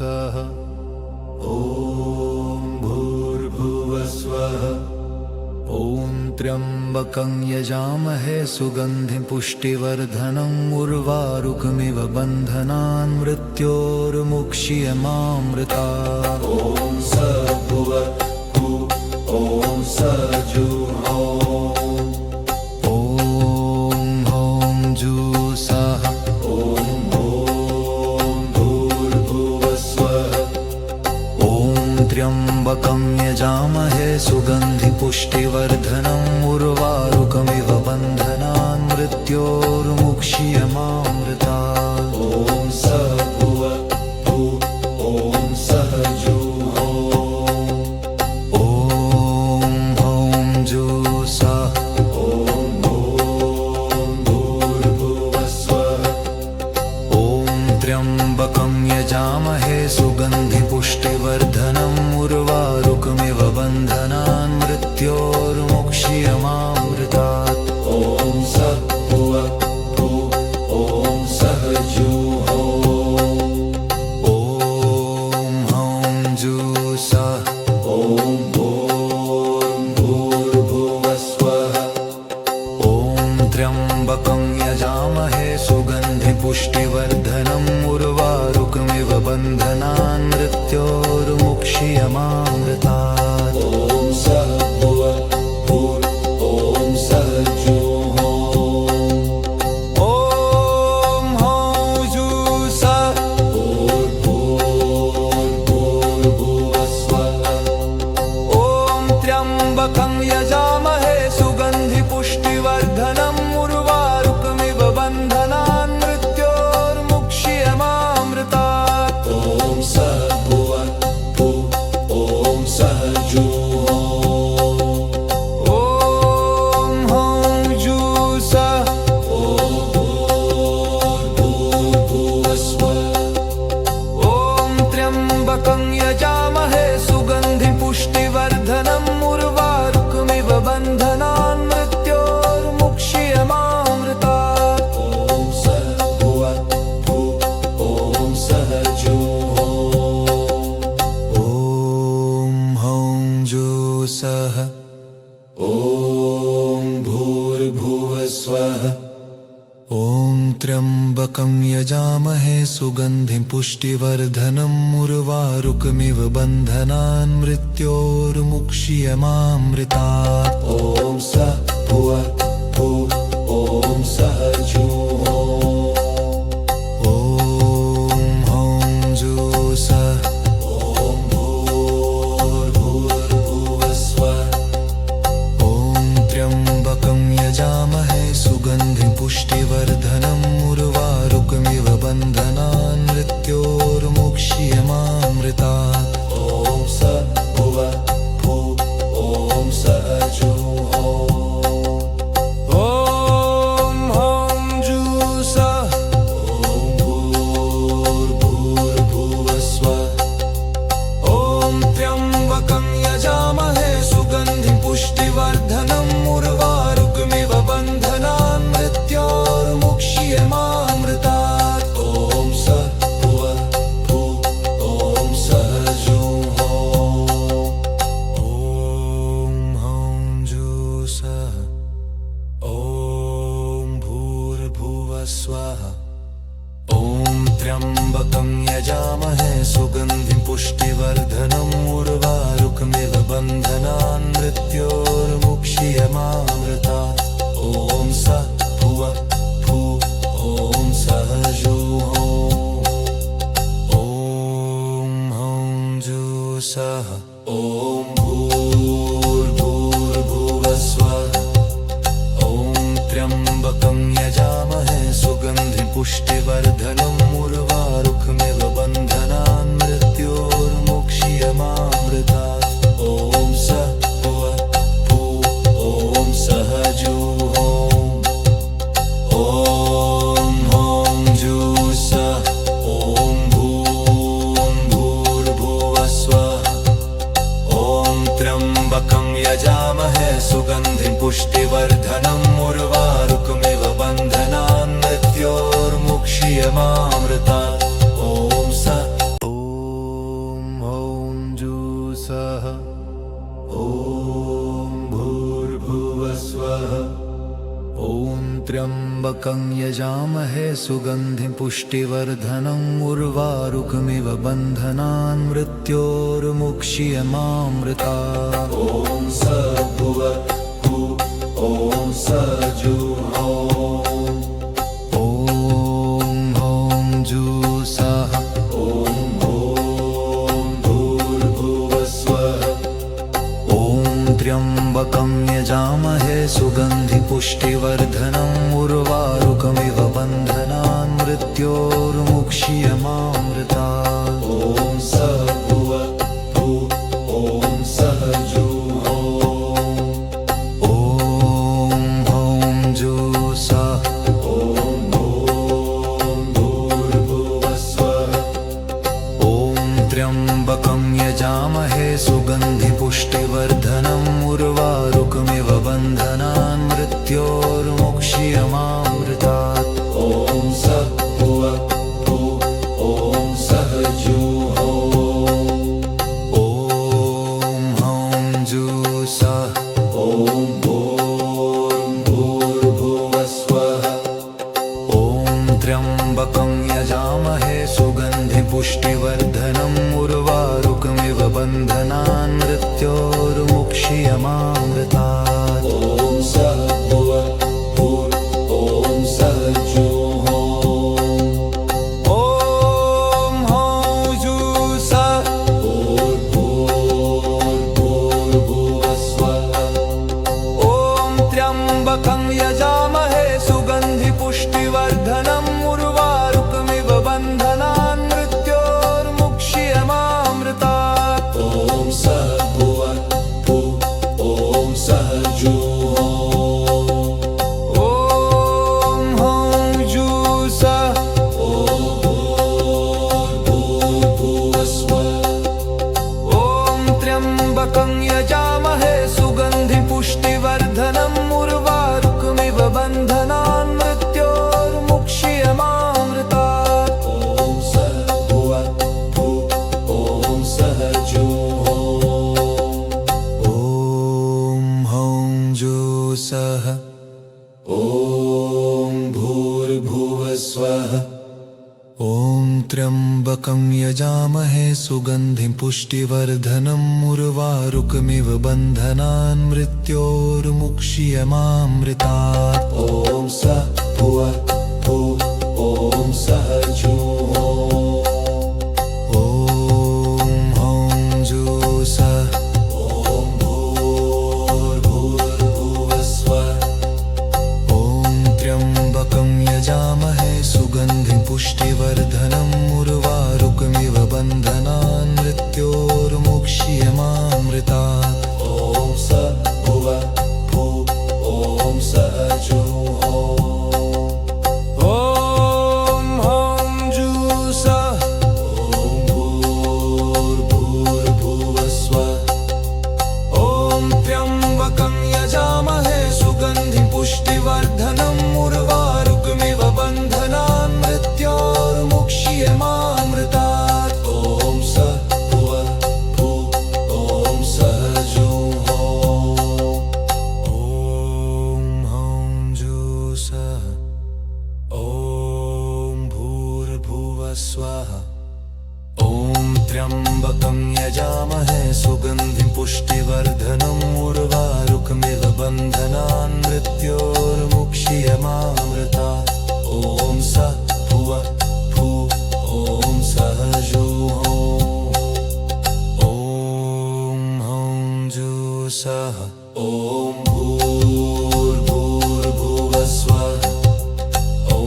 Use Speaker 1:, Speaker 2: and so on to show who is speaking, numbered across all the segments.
Speaker 1: सः। ॐ भूर्भुवस्वः। ॐ त्र्यम्बकं यजामहे सुगन्धिं पुष्टिवर्धनम् उर्वारुकमिव बन्धनान् मृत्योर्मुक्ष्यमामृतात्। ॐ स भुवः ॐ स जुहोः। ॐ हौं जुसः। ॐ भूर्भुवस्वः। ॐ त्र्यम्बकं यजामहे सुगन्धिं पुष्टिवर्धनम् उर्वारुकमिव बन्धनान् मृत्योर्मुक्ष्यमामृतात्। ॐ स भुवः ॐ सः जुहोः। ॐ हौं जुसः। ॐ भूर्भुवस्वः। ॐ त्र्यम्बकं यजामहे सुगन्धिं पुष्टिवर्धनम् उर्वारुकमिव बन्धनान् मृत्योर्मुक्ष्यमामृतात्। ॐ स भुवः ॐ सः जुहोः। ॐ हौं जुसः। ॐ भूर्भुवस्वः। ॐ त्र्यम्बकं यजामहे सुगन्धिं पुष्टिवर्धनम् उर्वारुकमिव बन्धनान् मृत्योर्मुक्ष्यमामृतात्। ॐ स भुवः ॐ सः जुहोः। ॐ हौं जुसः। भूर्भुवस्वः। ॐ त्र्यम्बकं यजामहे सुगन्धिं पुष्टिवर्धनम् उर्वारुकमिव बन्धनान् मृत्योर्मुक्ष्यमामृतात्। ॐ स भुवः ॐ सः जुहोः। ॐ हौं जुसः। भूर्भुवस्वः। ॐ त्र्यम्बकं यजामहे सुगन्धिं पुष्टिवर्धनम् उर्वारुकमिव बन्धनान् मृत्योर्मुक्ष्यमामृतात्। ॐ स भुवः ॐ सः जुहोः। ॐ हौं जुसः। ॐ भूर्भुवस्वः। ॐ त्र्यम्बकं यजामहे सुगन्धिं पुष्टिवर्धनम् उर्वारुकमिव बन्धनान् मृत्योर्मुक्ष्यमामृतात्। ॐ स भुवः ॐ सः जुहोः। ॐ हौं जुसः। ॐ भूर्भुवस्वः। ॐ त्र्यम्बकं यजामहे सुगन्धिं पुष्टिवर्धनम् उर्वारुकमिव बन्धनान् मृत्योर्मुक्ष्यमामृतात्। ॐ स भुवः ॐ सः जुहोः। ॐ हौं जुसः। ॐ भूर्भुवस्वः। ॐ त्र्यम्बकं यजामहे सुगन्धिं पुष्टिवर्धनम् उर्वारुकमिव बन्धनान् मृत्योर्मुक्ष्यमामृतात्। ॐ स भुवः ॐ सः जुहोः। ॐ हौं जुसः। ॐ भूर्भुवस्वः। ॐ त्र्यम्बकं यजामहे सुगन्धिं पुष्टिवर्धनम् उर्वारुकमिव बन्धनान् मृत्योर्मुक्ष्यमामृतात्। ॐ स भुवः ॐ सः जुहोः। ॐ हौं जुसः। ॐ भूर्भुवस्वः। ॐ त्र्यम्बकं यजामहे सुगन्धिं पुष्टिवर्धनम् उर्वारुकमिव बन्धनान् मृत्योर्मुक्ष्यमामृतात्। ॐ स भुवः ॐ सः जुहोः। ॐ हौं जुसः। ॐ भूर्भुवस्वः। ॐ त्र्यम्बकं यजामहे सुगन्धिं पुष्टिवर्धनम् उर्वारुकमिव बन्धनान् मृत्योर्मुक्ष्यमामृतात्। ॐ स यजामहे सुगन्धिं पुष्टिवर्धनम् उर्वारुकमिव बन्धनान् मृत्योर्मुक्ष्यमामृतात्। ॐ स भुवः ॐ स जुहो ॐ हौं जुसः ॐ भूर्भुवस्वः। ॐ त्र्यम्बकं यजामहे सुगन्धिपुष्टिवर्धनम् उर्वारुकमिव बन्धनान् मृत्योर्मुक्ष्यमामृतात्। ॐ स भुवः ॐ स जुहो ॐ हौं जुसः ॐ भूर्भुवस्वः। ॐ त्र्यम्बकं यजामहे सुगन्धिपुष्टिवर्धनम् उर्वारुकमिव बन्धनान् मृत्योर्मुक्ष्यमामृतात्। ॐ स भुवः ॐ स जुहो ॐ हौं जुसः ॐ भूर्भुवस्वः। ॐ त्र्यम्बकं यजामहे सुगन्धिपुष्टिवर्धनम् उर्वारुकमिव बन्धनान् मृत्योर्मुक्ष्यमामृतात्। ॐ स भुवः ॐ स जुहो ॐ हौं जुसः भूर्भुवस्वः। ॐ त्र्यम्बकं यजामहे सुगन्धिपुष्टिवर्धनम् उर्वारुकमिव बन्धनान् मृत्योर्मुक्ष्यमामृतात्। ॐ स भुवः ॐ स जुहो ॐ हौं जुसः भूर्भुवस्वः। ॐ त्र्यम्बकं यजामहे सुगन्धिपुष्टिवर्धनम् उर्वारुकमिव बन्धनान् मृत्योर्मुक्ष्यमामृतात्। ॐ स भुवः ॐ स जुहो ॐ हौं जुसः ॐ भूर्भुवस्वः। ॐ त्र्यम्बकं यजामहे सुगन्धिं पुष्टिवर्धनम् उर्वारुकमिव बन्धनान् मृत्योर्मुक्ष्यमामृतात्। ॐ स भुवः ॐ स जुहो ॐ हौं जुसः ॐ भूर्भुवस्वः। ॐ त्र्यम्बकं यजामहे सुगन्धिं पुष्टिवर्धनम् उर्वारुकमिव बन्धनान् मृत्योर्मुक्ष्यमामृतात्। ॐ स भुवः ॐ स जुहो ॐ हौं जुसः भूर्भुवस्वः। ॐ त्र्यम्बकं यजामहे सुगन्धिपुष्टिवर्धनम् उर्वारुकमिव बन्धनान् मृत्योर्मुक्ष्यमामृतात्। ॐ स भुवः ॐ स जुहो ॐ हौं जुसः ॐ भूर्भुवस्वः। ॐ त्र्यम्बकं यजामहे सुगन्धिं पुष्टिवर्धनम् उर्वारुकमिव बन्धनान् मृत्योर्मुक्ष्यमामृतात्। ॐ स भुवः ॐ स जुहो ॐ हौं जुसः ॐ भूर्भुवस्वः। ॐ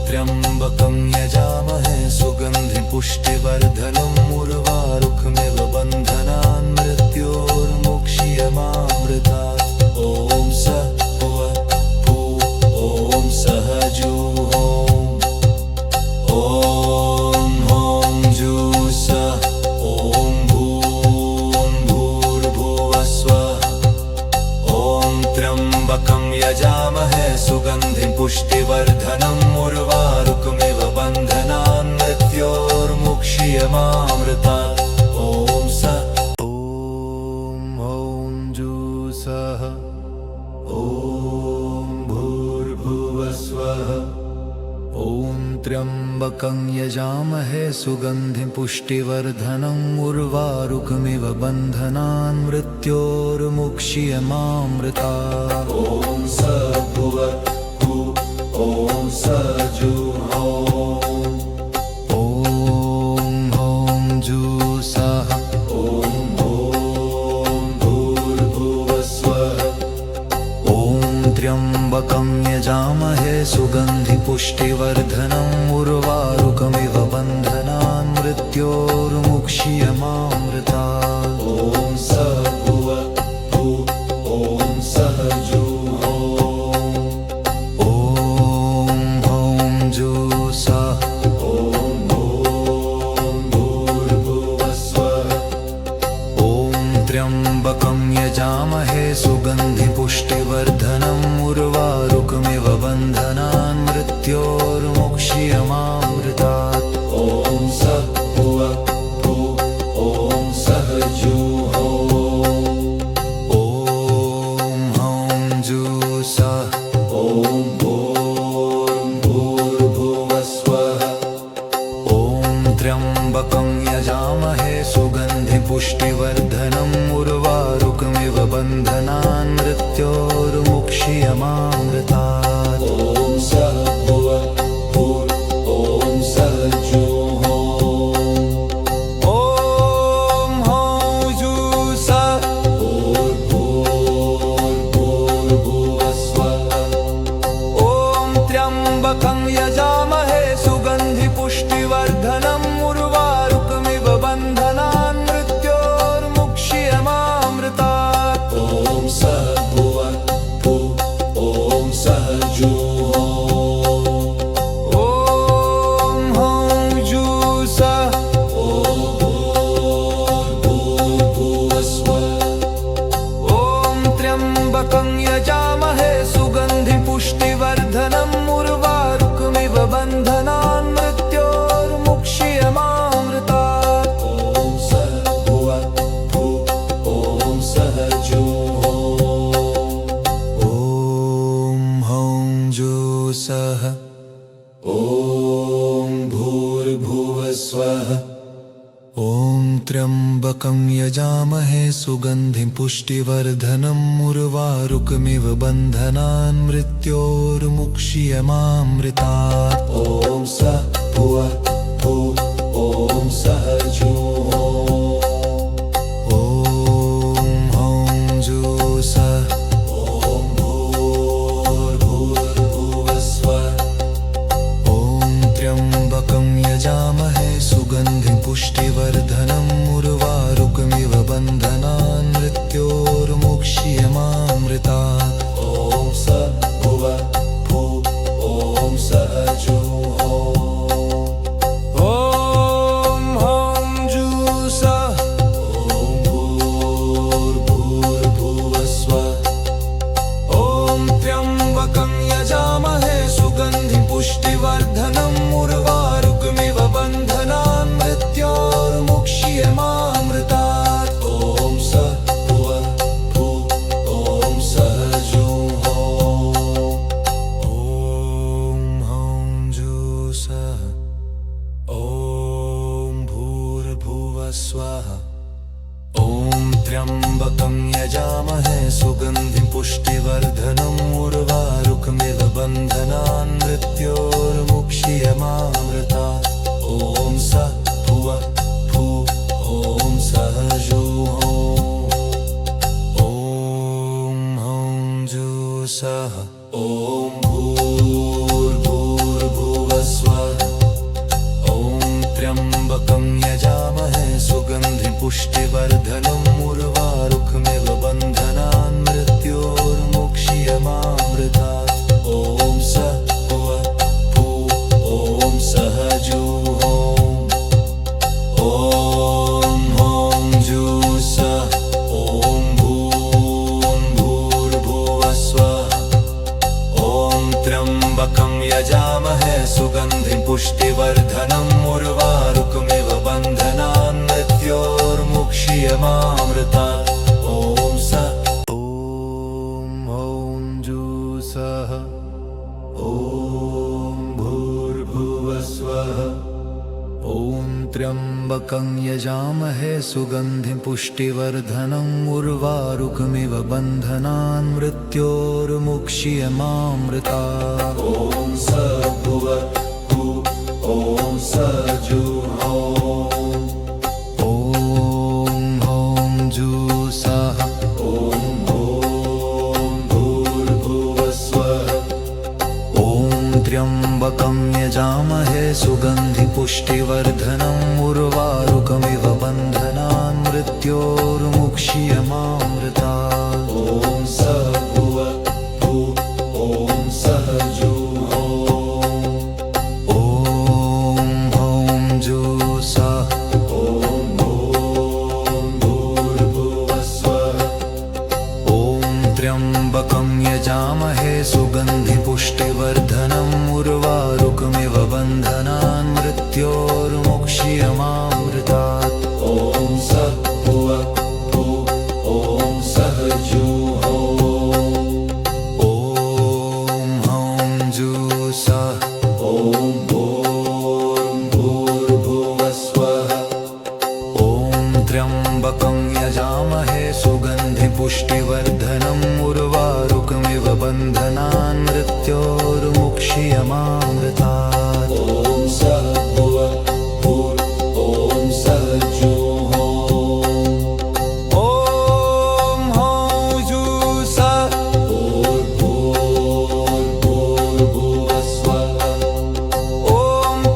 Speaker 1: त्र्यम्बकं यजामहे सुगन्धिं पुष्टिवर्धनम् उर्वारुकमिव बन्धनान् मृत्योर्मुक्ष्यमामृतात्। ॐ स भुवः ॐ स जुहो ॐ हौं जुसः ॐ भूर्भुवस्वः। ॐ त्र्यम्बकं यजामहे सुगन्धिं पुष्टिवर्धनम् उर्वारुकमिव बन्धनान् मृत्योर्मुक्ष्यमामृतात्। ॐ स हौं जुसः ॐ भूर्भुवस्वः। त्र्यम्बकं यजामहे सुगन्धिं पुष्टिवर्धनम् उर्वारुकमिव बन्धनान् मृत्योर्मुक्ष्यमामृतात्। ॐ स भुवः ॐ स जुहो ॐ हौं जुसः ॐ भूर्भुवस्वः। ॐ त्र्यम्बकं यजामहे सुगन्धिपुष्टिवर्धनम् उर्वारुकमिव बन्धनान् मृत्योर्मुक्ष्यमामृतात्। ॐ स भुवः ॐ सः जुहो ॐ हौं जुसः ॐ भूर्भुवस्वः। ॐ त्र्यम्बकं यजामहे सुगन्धिपुष्टिवर्धनम् उर्वारुकमिव बन्धनान् मृत्योर्मुक्ष्यमामृतात्। ॐ स भुवः ॐ सः जुहो ॐ हौं जुसः ॐ भूर्भुवस्वः। ॐ त्र्यम्बकं यजामहे सुगन्धिपुष्टिवर्धनम् उर्वारुकमिव बन्धनान् मृत्योर्मुक्ष्यमामृतात्। ॐ स भुवः ॐ सः जुहो ॐ हौं जुसः भूर्भुवस्वः। ॐ त्र्यम्बकं यजामहे सुगन्धिपुष्टिवर्धनम् उर्वारुकमिव बन्धनान् मृत्योर्मुक्ष्यमामृतात्। ॐ स भुवः ॐ सः जुहो ॐ हौं जुसः भूर्भुवस्वः। ॐ त्र्यम्बकं यजामहे सुगन्धिपुष्टिवर्धनम् उर्वारुकमिव बन्धनान् मृत्योर्मुक्ष्यमामृतात्। ॐ स भुवः ॐ सः जुहो ॐ हौं जुसः ॐ भूर्भुवस्वः। ॐ त्र्यम्बकं यजामहे सुगन्धिं पुष्टिवर्धनम् उर्वारुकमिव बन्धनान् मृत्योर्मुक्ष्यमामृतात्। ॐ स भुवः ॐ सः जुहो ॐ हौं जुसः ॐ भूर्भुवस्वः। ॐ त्र्यम्बकं यजामहे सुगन्धिं पुष्टिवर्धनम् उर्वारुकमिव बन्धनान् मृत्योर्मुक्ष्यमामृतात्। ॐ स भुवः ॐ सः जुहो ॐ हौं जुसः ॐ भूर्भुवस्वः। ॐ त्र्यम्बकं यजामहे सुगन्धिं पुष्टिवर्धनम् उर्वारुकमिव बन्धनान् मृत्योर्मुक्ष्यमामृतात्। ॐ स भुवः ॐ सः जुहो ॐ हौं जुसः ॐ भूर्भुवस्वः। ॐ त्र्यम्बकं यजामहे सुगन्धिं पुष्टिवर्धनम् उर्वारुकमिव बन्धनान् मृत्योर्मुक्ष्यमामृतात्। ॐ स भुवः ॐ सः जुहो ॐ हौं जुसः ॐ भूर्भुवस्वः। ॐ त्र्यम्बकं यजामहे सुगन्धिं पुष्टिवर्धनम् उर्वारुकमिव बन्धनान् मृत्योर्मुक्ष्यमामृतात्। ॐ स भुवः ॐ सः जुहो ॐ हौं जुसः ॐ भूर्भुवस्वः। ॐ त्र्यम्बकं यजामहे सुगन्धिं पुष्टिवर्धनम् उर्वारुकमिव बन्धनान् मृत्योर्मुक्ष्यमामृतात्। स्वाहा ॐ त्र्यम्बकं यजामहे सुगन्धिं पुष्टिवर्धनम् उर्वारुकमिव बन्धनान् मृत्योर्मुक्ष्यमामृतात् ॐ सभुवः ॐ सजुहोम ॐ हौं जुसः ॐ भूर्भुवः स्वः ॐ त्र्यम्बकं यजामहे सुगन्धिपुष्टिवर्धनम् उर्वारुकमिव बन्धनान् मृत्योर्मुक्ष्यमामृतात् ॐ सभुवः ॐ सजुहोम ॐ हौं जुसः ॐ भूर्भुवः स्वः ॐ त्र्यम्बकं यजामहे सुगन्धिपुष्टिवर्धनम् उर्वारुकमिव बन्धनान् मृत्योर्मुक्ष्यमामृतात् ॐ सभुवः ॐ सजुहोम ॐ हौं जुसः ॐ भूर्भुवः स्वः ॐ त्र्यम्बकं यजामहे सुगन्धिपुष्टिवर्धनम् उर्वारुकमिव बन्धनान् मृत्योर्मुक्ष्यमामृतात् ॐ सभुवः ॐ सजुहोम ॐ हौं जुसः भूर्भुवः स्वः ॐ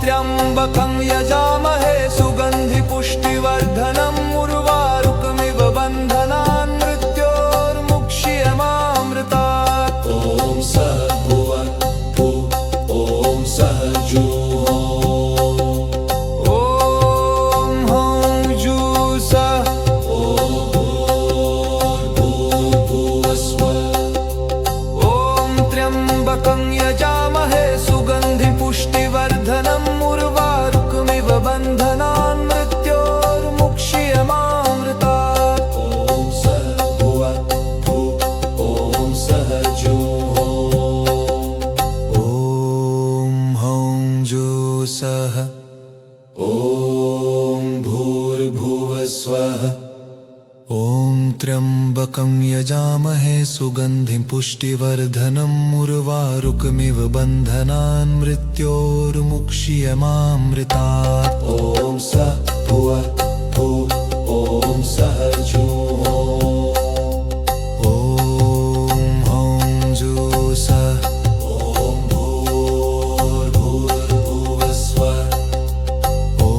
Speaker 1: त्र्यम्बकं यजामहे सुगन्धिपुष्टिवर्धनम् उर्वारुकमिव बन्धनान् मृत्योर्मुक्ष्यमामृतात् ॐ सभुवः ॐ सजुहोम ॐ हौं जुसः भूर्भुवः स्वः ॐ त्र्यम्बकं यजामहे सुगन्धिपुष्टिवर्धनम् उर्वारुकमिव बन्धनान् मृत्योर्मुक्ष्यमामृतात् ॐ सभुवः ॐ सजुहोम ॐ हौं जुसः ॐ भूर्भुवः स्वः ॐ त्र्यम्बकं यजामहे सुगन्धिं पुष्टिवर्धनम् उर्वारुकमिव बन्धनान् मृत्योर्मुक्ष्यमामृतात् ॐ सभुवः ॐ सजुहोम ॐ हौं जुसः ॐ भूर्भुवः स्वः ॐ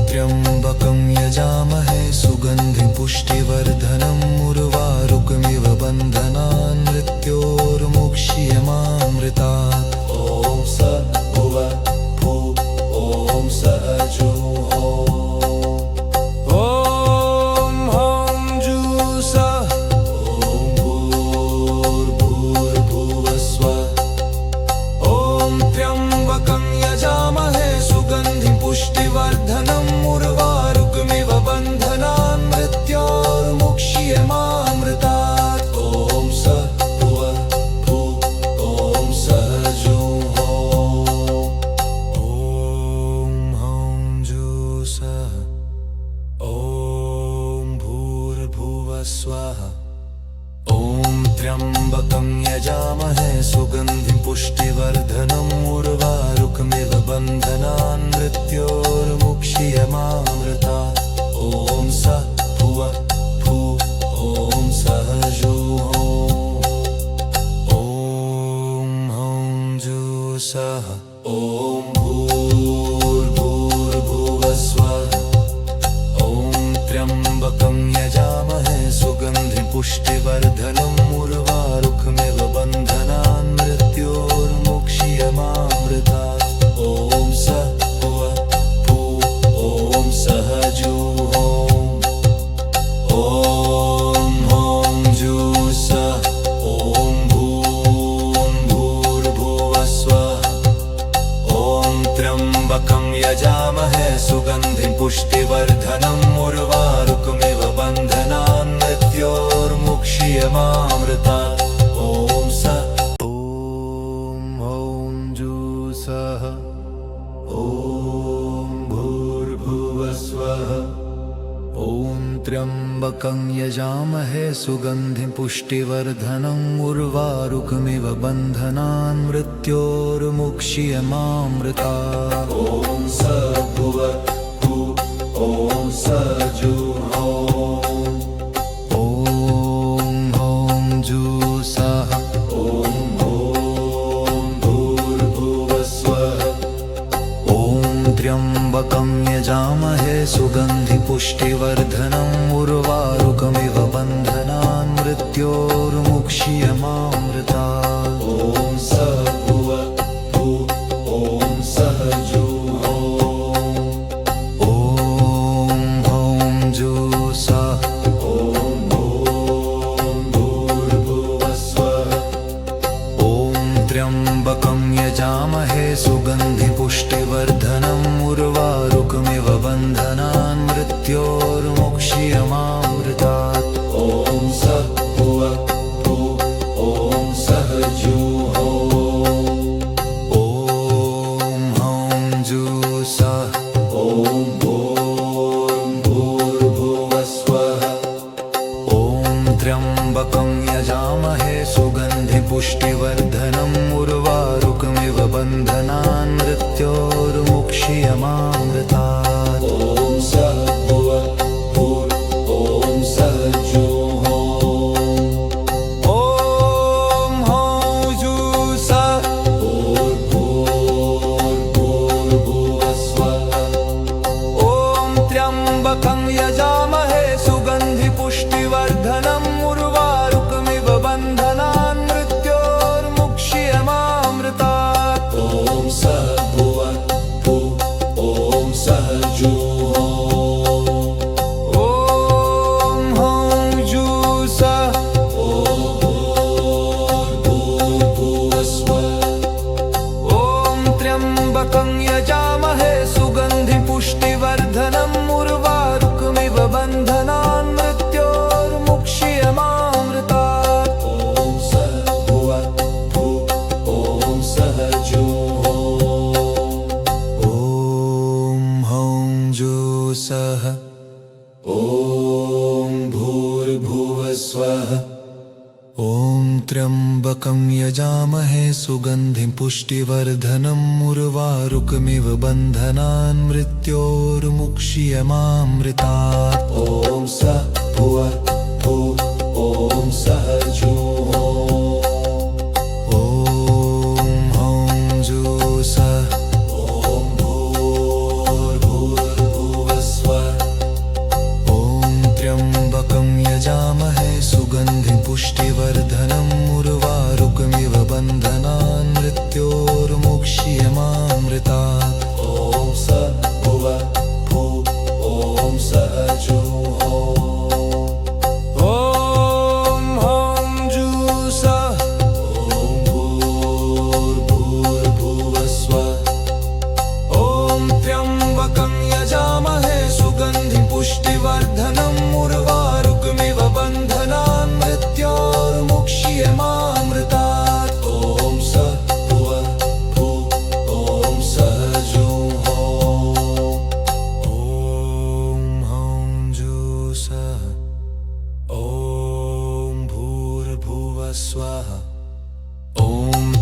Speaker 1: त्र्यम्बकं यजामहे सुगन्धिं पुष्टिवर्धनम् उर्वारुकमिव बन्धनान् मृत्योर्मुक्ष्यमामृतात् ॐ सभुवः ॐ सजुहोम ॐ हौं जुसः ॐ भूर्भुवः स्वः ॐ त्र्यम्बकं यजामहे सुगन्धिं पुष्टिवर्धनम् उर्वारुकमिव बन्धनान् मृत्योर्मुक्ष्यमामृतात् ॐ सभुवः ॐ सजुहोम ॐ हौं जुसः ॐ भूर्भुवः स्वः ॐ त्र्यम्बकं यजामहे सुगन्धिं पुष्टिवर्धनम् उर्वारुकमिव बन्धनान् मृत्योर्मुक्ष्यमामृतात् ॐ सभुवः ॐ सजुहोम ॐ हौं जुसः ॐ भूर्भुवः स्वः ॐ त्र्यम्बकं यजामहे सुगन्धिं पुष्टिवर्धनम् उर्वारुकमिव बन्धनान् मृत्योर्मुक्ष्यमामृतात् ॐ सभुवः ॐ सजुहोम ॐ हौं जुसः ॐ भूर्भुवः स्वः ॐ त्र्यम्बकं यजामहे सुगन्धिं पुष्टिवर्धनम् उर्वारुकमिव बन्धनान् मृत्योर्मुक्ष्यमामृतात् ॐ हौं जुसः ॐ त्र्यम्बकं यजामहे सुगन्धिं पुष्टिवर्धनम् उर्वारुकमिव बन्धनान् मृत्योर्मुक्ष्यमामृतात्। ॐ स भुवः ॐ स जुहोः ॐ हौं जुसः ॐ भूर्भुवः स्वः। ॐ त्र्यम्बकं यजामहे सुगन्धिपुष्टिवर्धनम् उर्वारुकमिव बन्धनान् मृत्योर्मुक्ष्यमामृतात्। ॐ स भुवः ॐ सः जुहोः ॐ हौं जुसः ॐ भूर्भुवः स्वः। ॐ त्र्यम्बकं यजामहे सुगन्धिपुष्टिवर्धनम् उर्वारुकमिव बन्धनान् मृत्योर्मुक्ष्यमामृतात्। ॐ स भुवः ॐ सः जुहोः ॐ हौं जुसः ॐ भूर्भुवः स्वः। ॐ त्र्यम्बकं यजामहे सुगन्धिपुष्टिवर्धनम् उर्वारुकमिव बन्धनान् मृत्योर्मुक्ष्यमामृतात्। ॐ स भुवः ॐ सः जुहोः ॐ हौं जुसः भूर्भुवः स्वः। ॐ त्र्यम्बकं यजामहे सुगन्धिपुष्टिवर्धनम् उर्वारुकमिव बन्धनान् मृत्योर्मुक्ष्यमामृतात्। ॐ स भुवः ॐ सः जुहोः ॐ हौं जुसः भूर्भुवः स्वः। ॐ त्र्यम्बकं यजामहे सुगन्धिपुष्टिवर्धनम् उर्वारुकमिव बन्धनान् मृत्योर्मुक्ष्यमामृतात्। ॐ स भुवः ॐ सः जुहोः ॐ हौं जुसः ॐ भूर्भुवः स्वः। ॐ त्र्यम्बकं यजामहे सुगन्धिं पुष्टिवर्धनम् उर्वारुकमिव बन्धनान् मृत्योर्मुक्ष्यमामृतात्। ॐ स भुवः ॐ सः जुहोः ॐ हौं जुसः ॐ भूर्भुवः स्वः। ॐ त्र्यम्बकं यजामहे सुगन्धिं पुष्टिवर्धनम् उर्वारुकमिव बन्धनान् मृत्योर्मुक्ष्यमामृतात्। ॐ स भुवः ॐ सः जुहोः ॐ हौं जुसः ॐ भूर्भुवः स्वः। ॐ त्र्यम्बकं यजामहे सुगन्धिं पुष्टिवर्धनम् उर्वारुकमिव बन्धनान् मृत्योर्मुक्ष्यमामृतात्। ॐ स भुवः ॐ सः जुहोः ॐ हौं जुसः ॐ भूर्भुवः स्वः। ॐ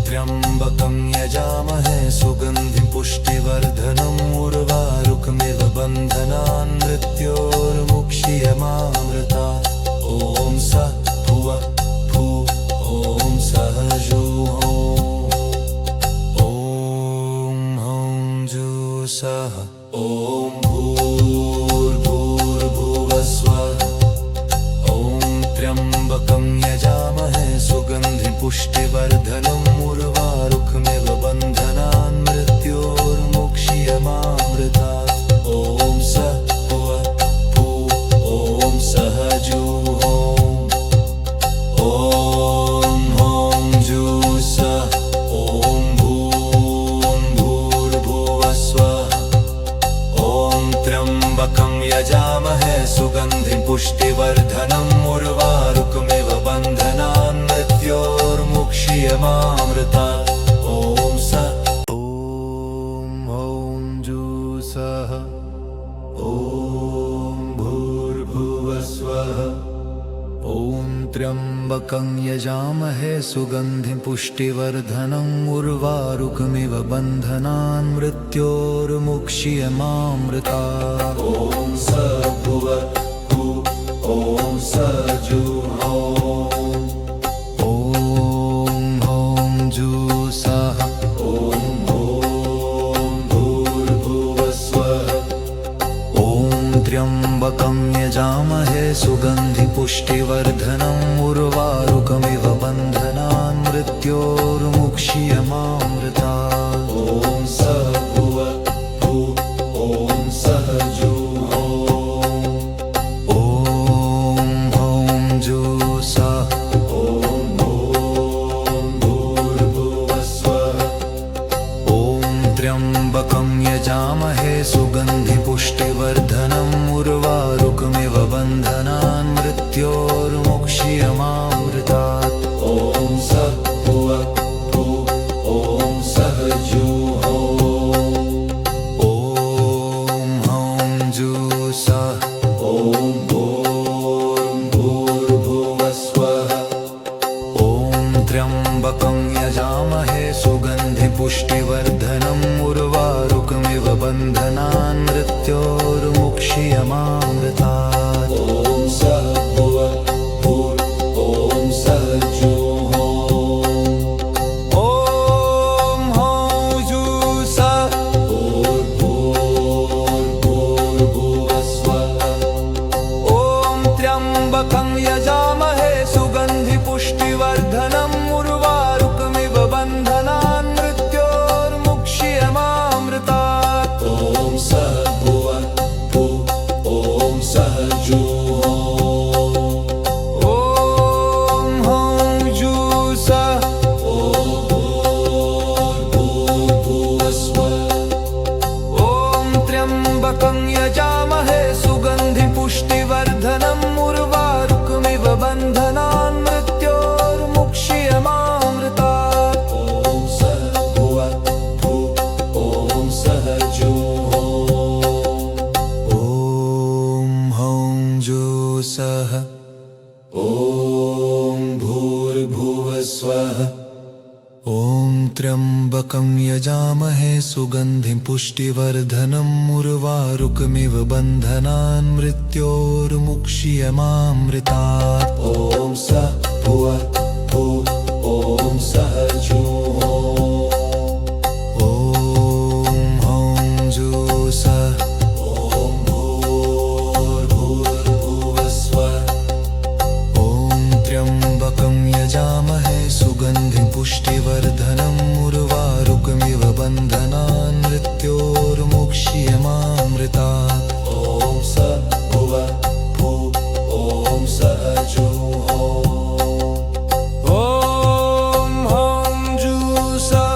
Speaker 1: त्र्यम्बकं यजामहे सुगन्धिं पुष्टिवर्धनम् उर्वारुकमिव बन्धनान् मृत्योर्मुक्ष्यमामृतात्। ॐ स भुवः ॐ सः जुहोः ॐ हौं जुसः ॐ भूर्भुवः स्वः। ॐ त्र्यम्बकं यजामहे सुगन्धिं पुष्टिवर्धनम् उर्वारुकमिव बन्धनान् मृत्योर्मुक्ष्यमामृतात्। ॐ स भुवः ॐ सः जुहोः ॐ हौं जुसः ॐ भूर्भुवः स्वः। ॐ त्र्यम्बकं यजामहे सुगन्धिं पुष्टिवर्धनम् उर्वारुकमिव बन्धनान् मृत्योर्मुक्ष्यमामृतात्। ॐ स ॐ हौं जुसः ॐ भूर्भुवः त्र्यम्बकं यजामहे सुगन्धिं पुष्टिवर्धनम् उर्वारुकमिव बन्धनान् मृत्योर्मुक्ष्यमामृतात्। ॐ स भुवः ॐ स जुहोः ॐ हौं जुसः ॐ भूर्भुवः स्वः। ॐ त्र्यम्बकं यजामहे सुगन्धि पुष्टिवर्धनम् उर्वारुकमिव बन्धनान् मृत्योर्मुक्ष्यमामृतात्। ॐ स भुवः ॐ सः जुहोः ॐ हौं जुसः ॐ भूर्भुवः स्वः। ॐ त्र्यम्बकं यजामहे सुगन्धि पुष्टिवर्धनम् उर्वारुकमिव बन्धनान् मृत्योर्मुक्ष्यमामृतात्। ॐ स भुवः ॐ सः जुहोः ॐ हौं जुसः ॐ भूर्भुवः स्वः। ॐ त्र्यम्बकं यजामहे सुगन्धि पुष्टिवर्धनम् उर्वारुकमिव बन्धनान् मृत्योर्मुक्ष्यमामृतात्। ॐ स भुवः ॐ सः जुहोः ॐ हौं जुसः भूर्भुवः स्वः। ॐ त्र्यम्बकं यजामहे सुगन्धि पुष्टिवर्धनम् उर्वारुकमिव बन्धनान् मृत्योर्मुक्ष्यमामृतात्। ॐ स भुवः ॐ सः जुहोः ॐ हौं जुसः भूर्भुवः स्वः। ॐ त्र्यम्बकं यजामहे सुगन्धि पुष्टिवर्धनम् उर्वारुकमिव बन्धनान् मृत्योर्मुक्ष्यमामृतात्। ॐ स भुवः ॐ सः जुहोः ॐ हौं जुसः ॐ भूर्भुवः स्वः। ॐ त्र्यम्बकं यजामहे सुगन्धिं पुष्टिवर्धनम् उर्वारुकमिव बन्धनान् मृत्योर्मुक्ष्यमामृतात्। ॐ स भुवः ॐ सः जुहोः ॐ हौं जुसः ॐ भूर्भुवः स्वः। ॐ त्र्यम्बकं यजामहे सुगन्धिं पुष्टिवर्धनम् उर्वारुकमिव बन्धनान् मृत्योर्मुक्ष्यमामृतात्। ॐ स भुवः ॐ सः जुहोः ॐ हौं जुसः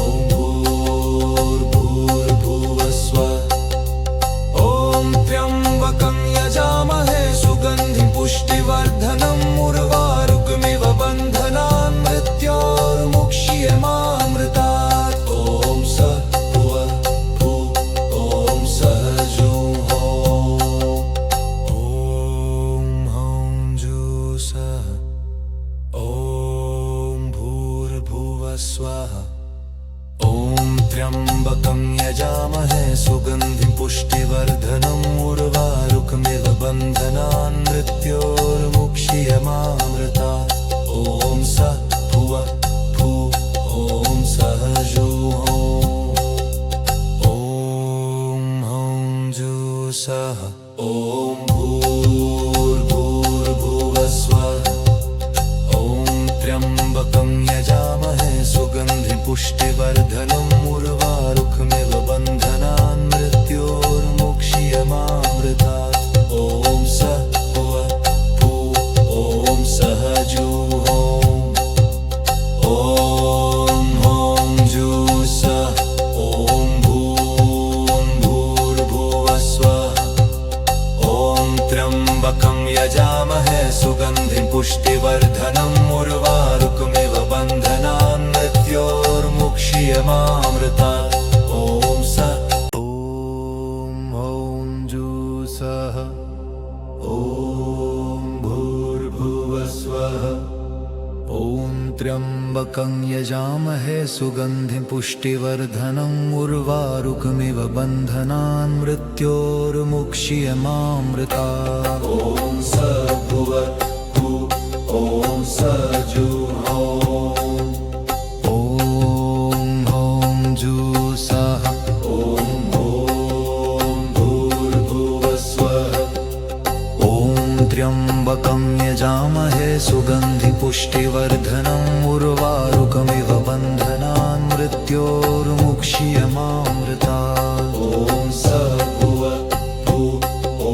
Speaker 1: ॐ भूर्भुवः स्वः। ॐ त्र्यम्बकं यजामहे सुगन्धिं पुष्टिवर्धनम् उर्वारुकमिव बन्धनान् मृत्योर्मुक्ष्यमामृतात्। ॐ स भुवः ॐ सः जुहोः ॐ हौं जुसः ॐ भूर्भुवः स्वः। ॐ त्र्यम्बकं यजामहे सुगन्धिं पुष्टिवर्धनम् उर्वारुकमिव बन्धनान् मृत्योर्मुक्ष्यमामृतात्। ॐ स भुवः ॐ सः जुहोः ॐ हौं जुसः ॐ भूर्भुवः स्वः। ॐ त्र्यम्बकं यजामहे सुगन्धिं पुष्टिवर्धनम् उर्वारुकमिव बन्धनान् मृत्योर्मुक्ष्यमामृतात्। ॐ स भुवः ॐ सः जुहोः ॐ हौं जुसः ॐ भूर्भुवः स्वः। ॐ त्र्यम्बकं यजामहे सुगन्धिं पुष्टिवर्धनम् उर्वारुकमिव बन्धनान् मृत्योर्मुक्ष्यमामृतात्। ॐ स ॐ हौं जुसः ॐ भूर्भुवः त्र्यम्बकं यजामहे सुगन्धिं पुष्टिवर्धनम् उर्वारुकमिव बन्धनान् मृत्योर्मुक्ष्यमामृतात्। ॐ स भुवद्भु ॐ स जुहो ॐ हौं जुसः ॐ भूर्भुवस्वः। ॐ त्र्यम्बकं यजामहे सुगन्धि पुष्टिवर्धनम् उर्वारुकमिव बन्धनान् मृत्योर्मुक्ष्यमामृतात्। ॐ स भुवद्भु ॐ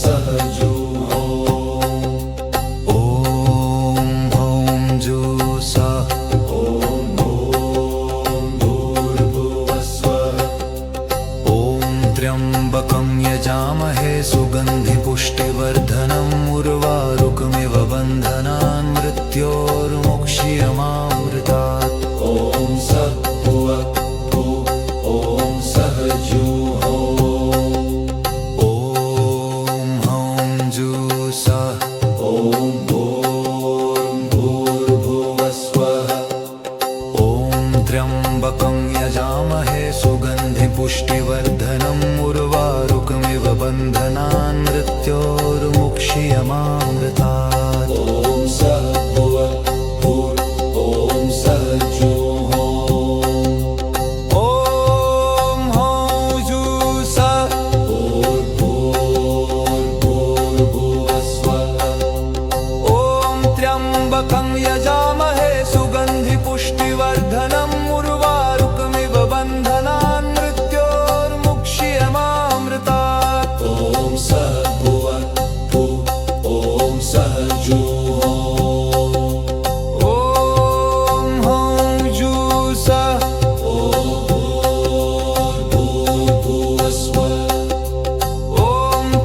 Speaker 1: सः जुहो ॐ हौं जुसः ॐ भूर्भुवस्वः। ॐ त्र्यम्बकं यजामहे सुगन्धि पुष्टिवर्धनम् उर्वारुकमिव बन्धनान् मृत्योर्मुक्ष्यमामृतात्। ॐ स भुवद्भु ॐ सः जुहो ॐ हौं जुसः ॐ भूर्भुवस्वः। ॐ त्र्यम्बकं यजामहे सुगन्धि पुष्टिवर्धनम् उर्वारुकमिव बन्धनान् मृत्योर्मुक्ष्यमामृतात्। ॐ स भुवद्भु ॐ सः जुहो ॐ हौं जुसः ॐ भूर्भुवस्वः। ॐ त्र्यम्बकं यजामहे सुगन्धि पुष्टिवर्धनम् उर्वारुकमिव बन्धनान् मृत्योर्मुक्ष्यमामृतात्। ॐ स भुवद्भु ॐ सः जुहो ॐ हौं जुसः ॐ भूर्भुवस्वः। ॐ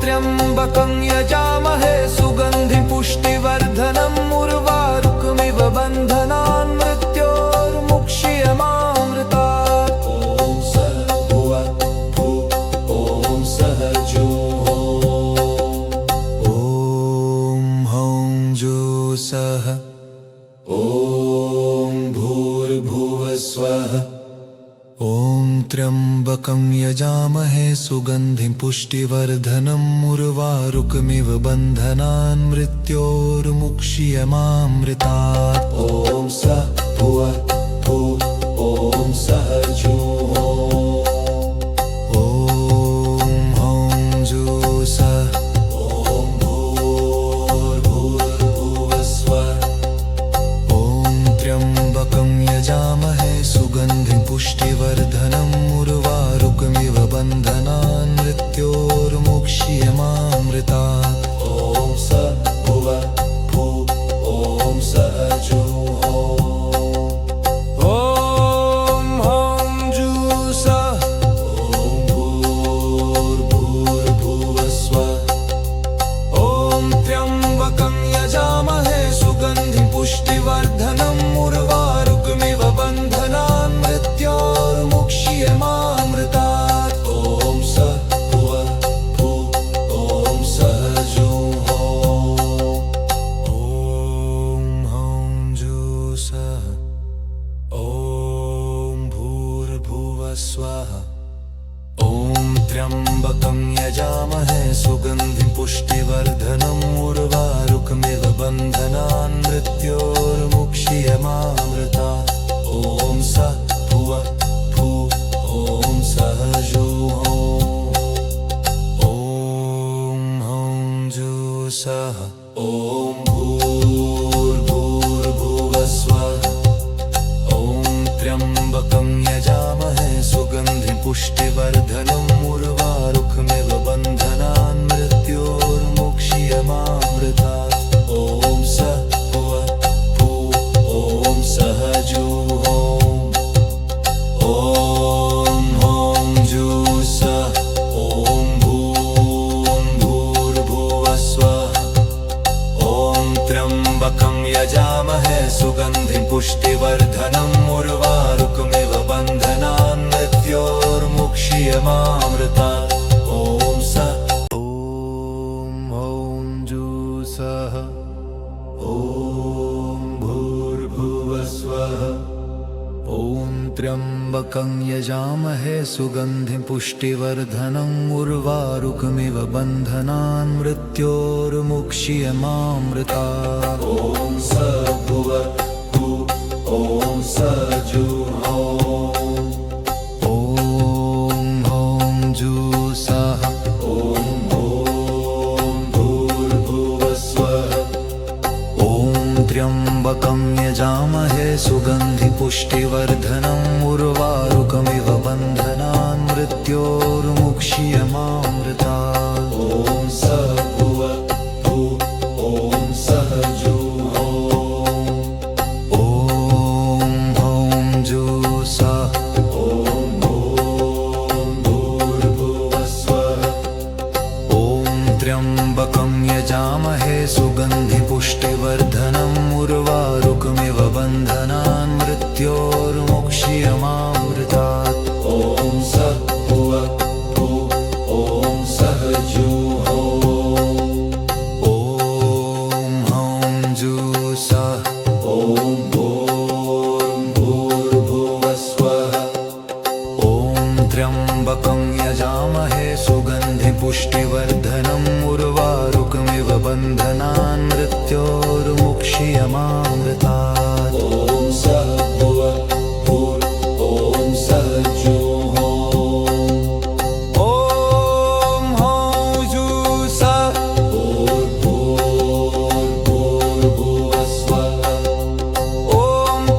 Speaker 1: त्र्यम्बकं यजामहे सुगन्धि पुष्टिवर्धनम् उर्वारुकमिव बन्धनान् मृत्योर्मुक्ष्यमामृतात्। ॐ स भुवद्भु ॐ सः जुहो ॐ हौं जुसः ॐ भूर्भुवस्वः। ॐ त्र्यम्बकं यजामहे सुगन्धिं पुष्टिवर्धनम् उर्वारुकमिव बन्धनान् मृत्योर्मुक्ष्यमामृतात्। ॐ स भुवद्भु ॐ सः जुहो ॐ हौं जुसः ॐ भूर्भुवस्वः। ॐ त्र्यम्बकं यजामहे सुगन्धिं पुष्टिवर्धनम् उर्वारुकमिव बन्धनान् मृत्योर्मुक्ष्यमामृतात्। ॐ स भुवद्भु ॐ सः जुहो ॐ हौं जुसः ॐ भूर्भुवस्वः। ॐ त्र्यम्बकं यजामहे सुगन्धिं पुष्टिवर्धनम् उर्वारुकमिव बन्धनान् मृत्योर्मुक्ष्यमामृतात्। ॐ स भुवद्भु ॐ सः जुहो ॐ हौं जुसः ॐ भूर्भुवस्वः। ॐ त्र्यम्बकं यजामहे सुगन्धिं पुष्टिवर्धनम् उर्वारुकमिव बन्धनान् मृत्योर्मुक्ष्यमामृतात्। ॐ स भुवद्भु ॐ सः जुहो ॐ हौं जुसः ॐ भूर्भुवस्वः। ॐ त्र्यम्बकं यजामहे सुगन्धिं पुष्टिवर्धनम् उर्वारुकमिव बन्धनान् मृत्योर्मुक्ष्यमामृतात्। ॐ स भुवद्भु ॐ सः जुहो ॐ हौं जुसः ॐ भूर्भुवस्वः। ॐ त्र्यम्बकं यजामहे सुगन्धिं पुष्टिवर्धनम् उर्वारुकमिव बन्धनान् मृत्योर्मुक्ष्यमामृतात्। ॐ स ॐ हौं जुसः ॐ भूर्भुवस्वः। त्र्यम्बकं यजामहे सुगन्धिं पुष्टिवर्धनम् उर्वारुकमिव बन्धनान् मृत्योर्मुक्ष्यमामृतात्। ॐ स भुवः ॐ स जुहो ॐ हौं जुसः ॐ भूर्भुवस्वः। ॐ त्र्यम्बकं यजामहे सुगन्धि पुष्टिवर्धनम् उर्वारुकमिव बन्धनान् मृत्योर्मुक्ष्यमामृतात्। ॐ स भुवः ॐ सः जुहो ॐ हौं जुसः ॐ भूर्भुवस्वः। ॐ त्र्यम्बकं यजामहे सुगन्धि पुष्टिवर्धनम् उर्वारुकमिव बन्धनान् मृत्योर्मुक्ष्यमामृतात्। ॐ स भुवः ॐ सः जुहो ॐ हौं जुसः ॐ भूर्भुवस्वः। ॐ त्र्यम्बकं यजामहे सुगन्धि पुष्टिवर्धनम् उर्वारुकमिव बन्धनान् मृत्योर्मुक्ष्यमामृतात्। ॐ स भुवः ॐ सः जुहो ॐ हौं जुसः भूर्भुवस्वः। ॐ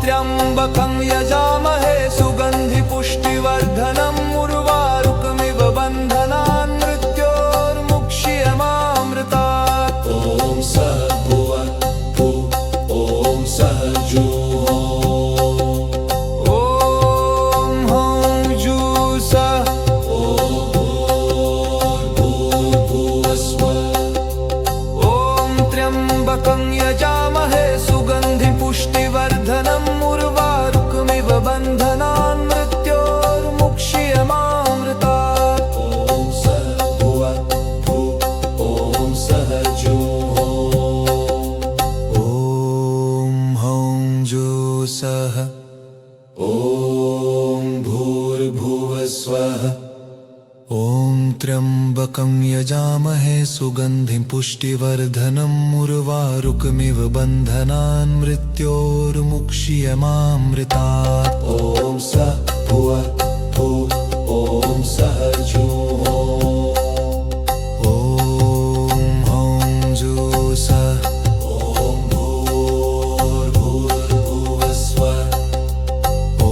Speaker 1: त्र्यम्बकं यजामहे सुगन्धि पुष्टिवर्धनम् उर्वारुकमिव बन्धनान् मृत्योर्मुक्ष्यमामृतात्। ॐ स भुवः ॐ सः जुहो ॐ हौं जुसः भूर्भुवस्वः। ॐ त्र्यम्बकं यजामहे सुगन्धि पुष्टिवर्धनम् उर्वारुकमिव बन्धनान् मृत्योर्मुक्ष्यमामृतात्। ॐ स भुवः ॐ सः जुहो ॐ हौं जुसः ॐ भूर्भुवस्वः। ॐ त्र्यम्बकं यजामहे सुगन्धिं पुष्टिवर्धनम् उर्वारुकमिव बन्धनान् मृत्योर्मुक्ष्यमामृतात्। ॐ स भुवः ॐ सः जुहो ॐ हौं जुसः ॐ भूर्भुवस्वः। ॐ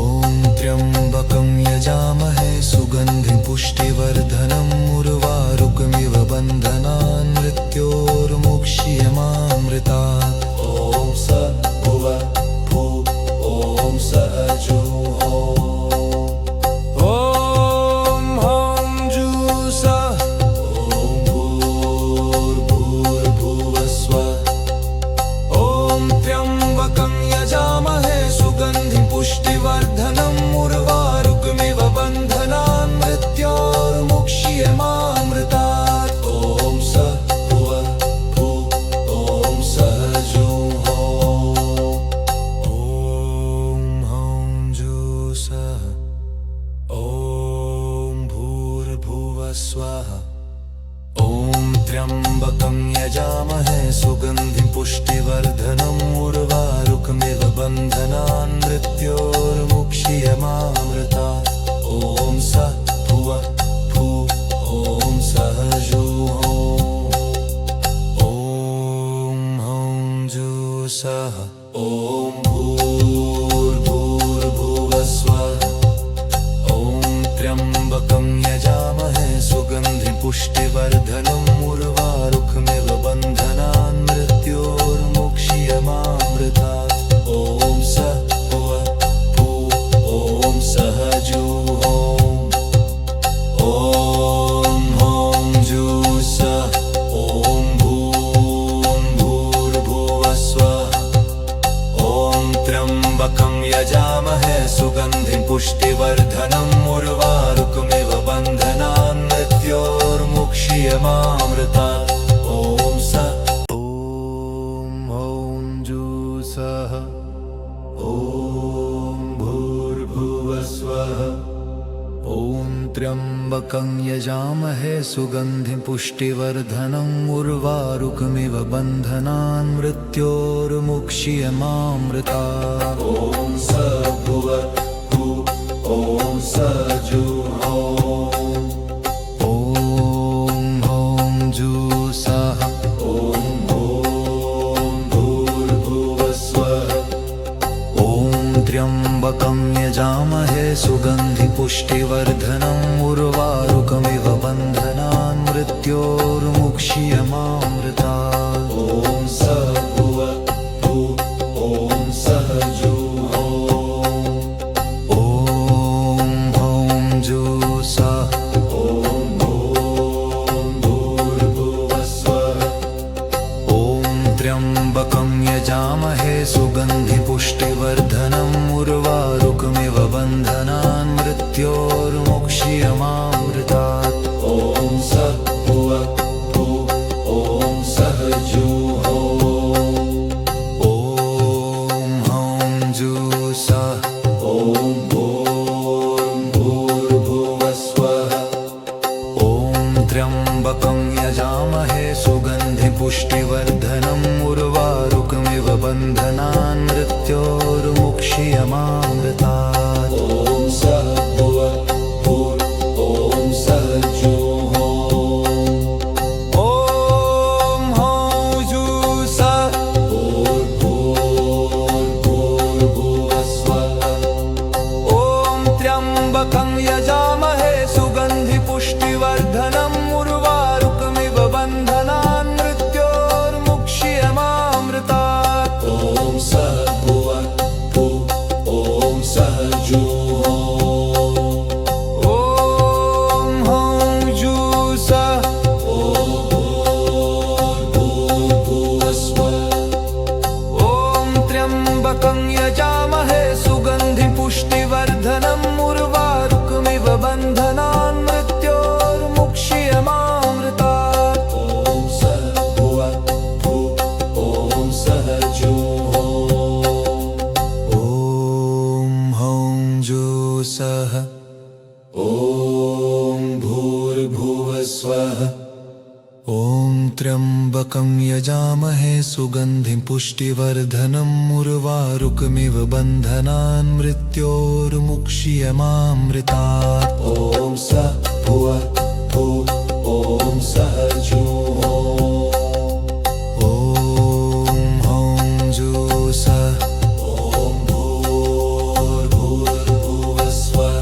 Speaker 1: त्र्यम्बकं यजामहे सुगन्धिं पुष्टिवर्धनम् उर्वारुकमिव बन्धनान् मृत्योर्मुक्ष्यमामृतात्। ॐ स भुवः ॐ सः जुहो ॐ हौं जुसः भूर्भुवस्वः। ॐ त्र्यम्बकं यजामहे सुगन्धिं पुष्टिवर्धनम् उर्वारुकमिव बन्धनान् मृत्योर्मुक्ष्यमामृतात्। ॐ स भुवः ॐ सः जुहो ॐ हौं जुसः ॐ भूर्भुवस्वः। ॐ त्र्यम्बकं यजामहे सुगन्धिं पुष्टिवर्धनम् उर्वारुकमिव बन्धनान् मृत्योर्मुक्ष्यमामृतात्। ॐ स भुवः ॐ सः जुहो ॐ हौं जुसः ॐ भूर्भुवस्वः। ॐ त्र्यम्बकं यजामहे सुगन्धिं पुष्टिवर्धनम् उर्वारुकमिव बन्धनान् मृत्योर्मुक्ष्यमामृतात्। ॐ स भुवः ॐ सः जुहो ॐ हौं जुसः ॐ भूर्भुवस्वः। ॐ त्र्यम्बकं यजामहे सुगन्धिं पुष्टिवर्धनम् उर्वारुकमिव बन्धनान् मृत्योर्मुक्ष्यमामृतात्। यजामहे सुगन्धिं पुष्टिवर्धनम् उर्वारुकमिव बन्धनान् मृत्योर्मुक्ष्यमामृतात्। ॐ स भुवः ॐ स जुहो ॐ हौं जुसः ॐ भूर्भुवस्वः। ॐ त्र्यम्बकं यजामहे सुगन्धि पुष्टिवर्धनम् उर्वारुकमिव बन्धनान् मृत्योर्मुक्ष्यमामृतात्। ॐ स भुवः ॐ सः जुहो ॐ हौं जुसः ॐ भूर्भुवस्वः। ॐ त्र्यम्बकं यजामहे सुगन्धि पुष्टिवर्धनम् उर्वारुकमिव बन्धनान् मृत्योर्मुक्ष्यमामृतात्। ॐ स भुवः ॐ सः जुहो ॐ हौं जुसः ॐ भूर्भुवस्वः। ॐ त्र्यम्बकं यजामहे सुगन्धि पुष्टिवर्धनम् उर्वारुकमिव बन्धनान् मृत्योर्मुक्ष्यमामृतात्। ॐ स भुवः ॐ सः जुहो ॐ हौं जुसः भूर्भुवस्वः। ॐ त्र्यम्बकं यजामहे सुगन्धि पुष्टिवर्धनम् उर्वारुकमिव बन्धनान् मृत्योर्मुक्ष्यमामृतात्। ॐ स भुवः ॐ सः जुहो ॐ हौं जुसः भूर्भुवस्वः। ॐ त्र्यम्बकं यजामहे सुगन्धि पुष्टिवर्धनम् उर्वारुकमिव बन्धनान् मृत्योर्मुक्ष्यमामृतात्। ॐ स भुवः ॐ सः जुहो ॐ हौं जुसः ॐ भूर्भुवस्वः। ॐ त्र्यम्बकं यजामहे सुगन्धिं पुष्टिवर्धनम् उर्वारुकमिव बन्धनान् मृत्योर्मुक्ष्यमामृतात्। ॐ स भुवः ॐ सः जुहो ॐ हौं जुसः ॐ भूर्भुवस्वः।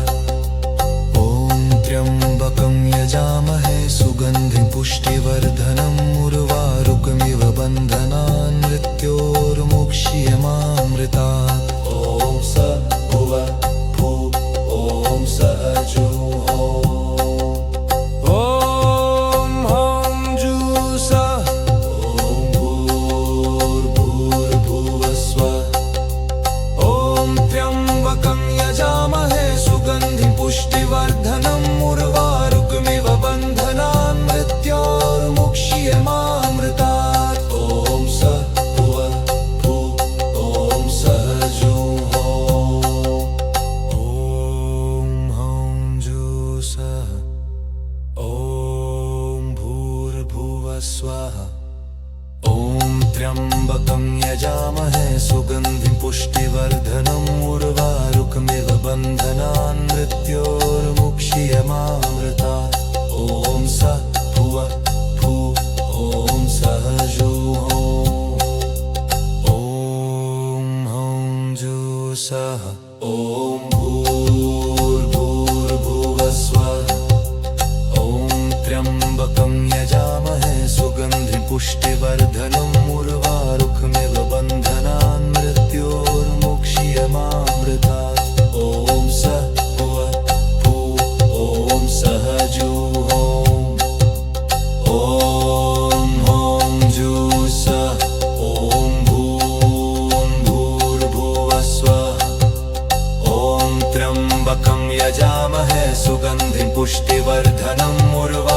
Speaker 1: ॐ त्र्यम्बकं यजामहे सुगन्धिं पुष्टिवर्धनम् उर्वारुकमिव बन्धनान् मृत्योर्मुक्ष्यमामृतात्। ॐ स भुवः ॐ सः जुहो ॐ हौं जुसः ॐ भूर्भुवस्वः। ॐ त्र्यम्बकं यजामहे सुगन्धि पुष्टिवर्धनम् उर्वारुकमिव बन्धनान् मृत्योर्मुक्ष्यमामृतात्। ॐ स भुवः ॐ सः जुहो ॐ हौं जुसः ॐ भूर्भुवस्वः। ॐ त्र्यम्बकं यजामहे सुगन्धिं पुष्टिवर्धनम् उर्वारुकमिव बन्धनान् मृत्योर्मुक्ष्यमामृतात्। ॐ स भुवः ॐ सः जुहो ॐ हौं जुसः ॐ भूर्भुवस्वः। ॐ त्र्यम्बकं यजामहे सुगन्धि पुष्टिवर्धनम् उर्वारुकमिव बन्धनान् मृत्योर्मुक्ष्यमामृतात्। ॐ स भुवः ॐ सः जुहो ॐ हौं जुसः ॐ भूर्भुवस्वः। ॐ त्र्यम्बकं यजामहे सुगन्धिं पुष्टिवर्धनम् उर्वारुकमिव